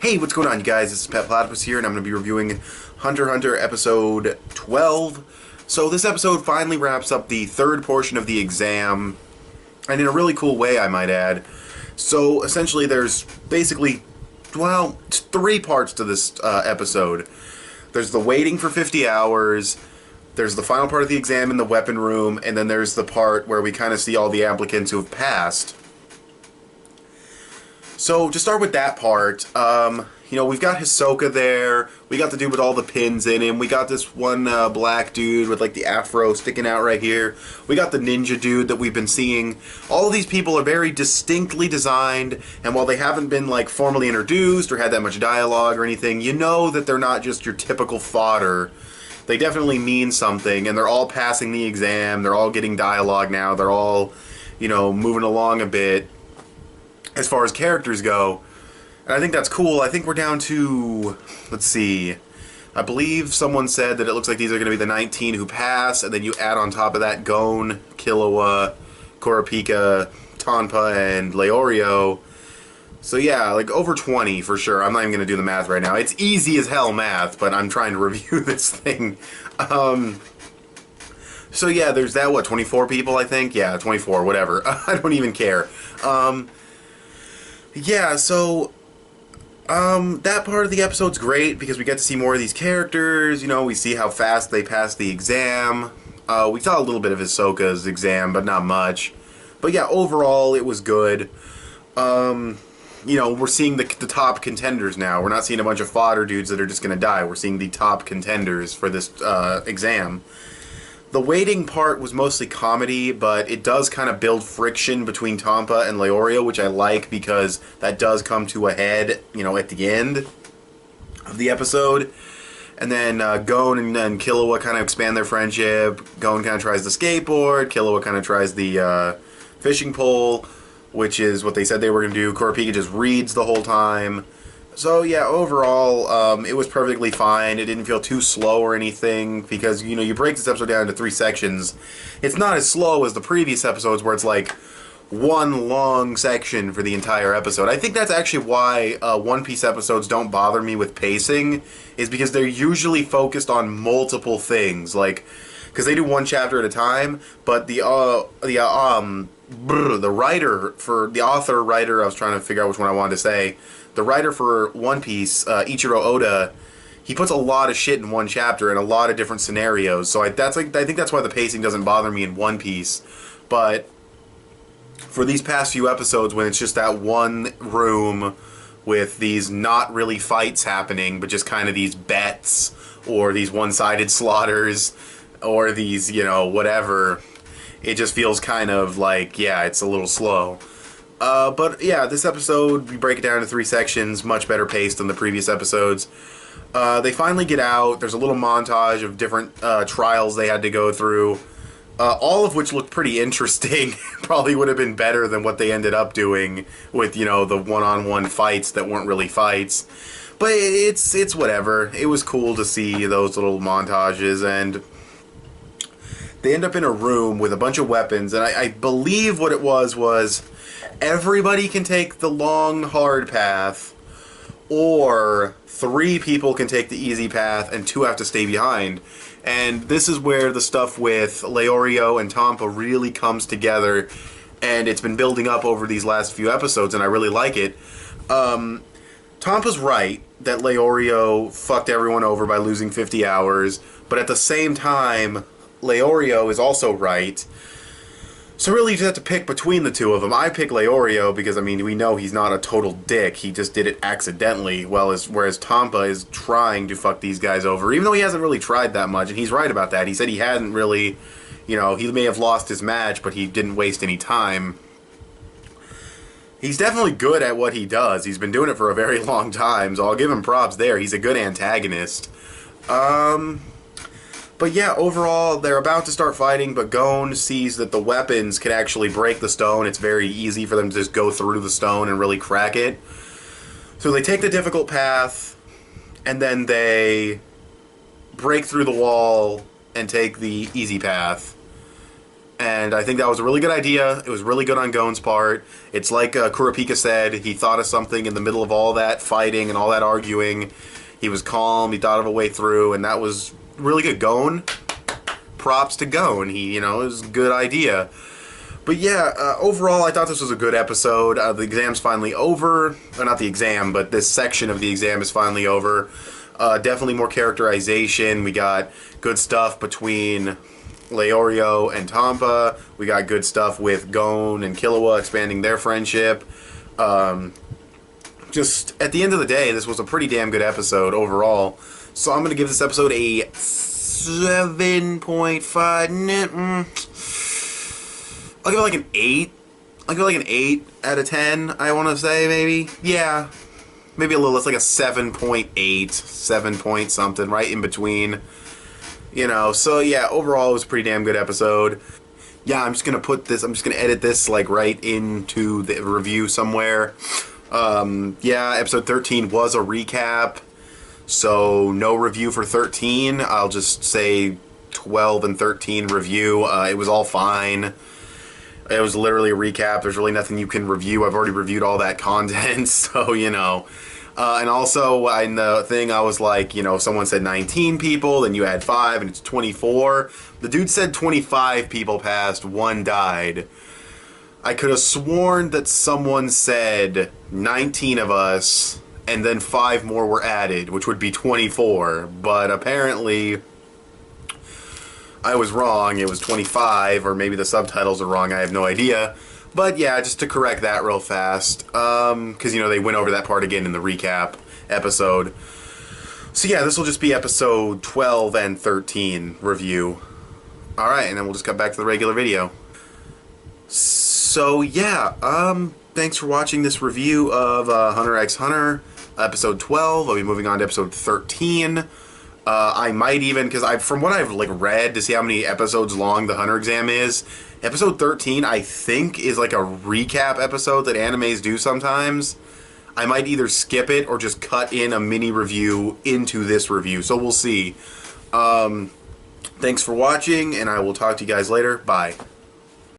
Hey, what's going on, you guys? This is petplatypus here, and I'm going to be reviewing Hunter x Hunter episode 12. So this episode finally wraps up the third portion of the exam, and in a really cool way, I might add. So essentially there's basically, well, three parts to this episode. There's the waiting for 50 hours, there's the final part of the exam in the weapon room, and then there's the part where we kind of see all the applicants who have passed. So, to start with that part, we've got Hisoka there, we got the dude with all the pins in him, we got this one black dude with like the afro sticking out right here, we got the ninja dude that we've been seeing. All of these people are very distinctly designed, and while they haven't been like formally introduced or had that much dialogue or anything, you know that they're not just your typical fodder. They definitely mean something, and they're all passing the exam, they're all getting dialogue now, they're all, moving along a bit as far as characters go, and I think that's cool. I think we're down to, let's see, I believe someone said that it looks like these are going to be the 19 who pass, and then you add on top of that Gon, Killua, Kurapika, Tonpa, and Leorio. So yeah, like over 20 for sure. I'm not even going to do the math right now. It's easy as hell math, but I'm trying to review this thing. So yeah, there's that, what, 24 people, I think? Yeah, 24, whatever. I don't even care. Yeah, so, that part of the episode's great because we get to see more of these characters, we see how fast they pass the exam. We saw a little bit of Hisoka's exam, but not much. But yeah, overall, it was good. We're seeing the top contenders now. We're not seeing a bunch of fodder dudes that are just gonna die. We're seeing the top contenders for this, exam. The waiting part was mostly comedy, but it does kind of build friction between Tonpa and Leorio, which I like because that does come to a head, at the end of the episode. And then Gon and Killua kind of expand their friendship. Gon kind of tries the skateboard, Killua kind of tries the fishing pole, which is what they said they were going to do. Kurapika just reads the whole time. So yeah, overall, it was perfectly fine. It didn't feel too slow or anything, because, you break this episode down into 3 sections. It's not as slow as the previous episodes where it's like one long section for the entire episode. I think that's actually why One Piece episodes don't bother me with pacing, is because they're usually focused on multiple things, like, because they do one chapter at a time, but the writer, I was trying to figure out which one I wanted to say, the writer for One Piece, Ichiro Oda, he puts a lot of shit in one chapter in a lot of different scenarios. So I think that's why the pacing doesn't bother me in One Piece. But for these past few episodes, when it's just that one room with these not really fights happening, but just kind of these bets or these one-sided slaughters or these, whatever, it just feels kind of like, yeah, it's a little slow. But yeah, this episode, we break it down into 3 sections, much better paced than the previous episodes. They finally get out. There's a little montage of different trials they had to go through, all of which looked pretty interesting. Probably would have been better than what they ended up doing with, the one-on-one fights that weren't really fights. But it's whatever. It was cool to see those little montages, and they end up in a room with a bunch of weapons, and I believe what it was everybody can take the long, hard path, or 3 people can take the easy path, and 2 have to stay behind. And this is where the stuff with Leorio and Tonpa really comes together, and it's been building up over these last few episodes, and I really like it. Tompa's right that Leorio fucked everyone over by losing 50 hours, but at the same time, Leorio is also right. So really, you just have to pick between the two of them. I pick Leorio because, we know he's not a total dick. He just did it accidentally, whereas Tonpa is trying to fuck these guys over, even though he hasn't really tried that much, and he's right about that. He said he hadn't really, he may have lost his match, but he didn't waste any time. He's definitely good at what he does. He's been doing it for a very long time, so I'll give him props there. He's a good antagonist. But yeah, overall, they're about to start fighting, but Gon sees that the weapons can actually break the stone. It's very easy for them to just go through the stone and really crack it. So they take the difficult path, and then they break through the wall and take the easy path. And I think that was a really good idea. It was really good on Gon's part. It's like Kurapika said, he thought of something in the middle of all that fighting and all that arguing. He was calm, he thought of a way through, and that was really good. Gon, props to Gon. He, it was a good idea. But yeah, overall, I thought this was a good episode. The exam's finally over. Or not the exam, but this section of the exam is finally over. Definitely more characterization. We got good stuff between Leorio and Tampa. We got good stuff with Gon and Killua expanding their friendship. Just at the end of the day, this was a pretty damn good episode overall. So I'm going to give this episode a 7.5. I'll give it like an 8. I'll give it like an 8 out of 10, I want to say, maybe. Yeah. Maybe a little. It's like a 7.8, 7 point something, right in between. So yeah, overall it was a pretty damn good episode. Yeah, I'm just going to edit this like right into the review somewhere. Yeah, episode 13 was a recap. So no review for 13. I'll just say 12 and 13 review. It was all fine. It was literally a recap. There's really nothing you can review. I've already reviewed all that content, so, and also, in the thing, I was like, someone said 19 people, then you add 5, and it's 24. The dude said 25 people passed, 1 died. I could have sworn that someone said 19 of us, and then 5 more were added, which would be 24. But apparently I was wrong. It was 25, or maybe the subtitles are wrong. I have no idea. But yeah, just to correct that real fast, because, they went over that part again in the recap episode. So yeah, this will just be episode 12 and 13 review. Alright, and then we'll just cut back to the regular video. So yeah, thanks for watching this review of Hunter x Hunter, episode 12. I'll be moving on to episode 13. I might even, because from what I've read to see how many episodes long the Hunter exam is, episode 13 I think is like a recap episode that animes do sometimes. I might either skip it or just cut in a mini review into this review, so we'll see. Thanks for watching, and I will talk to you guys later. Bye.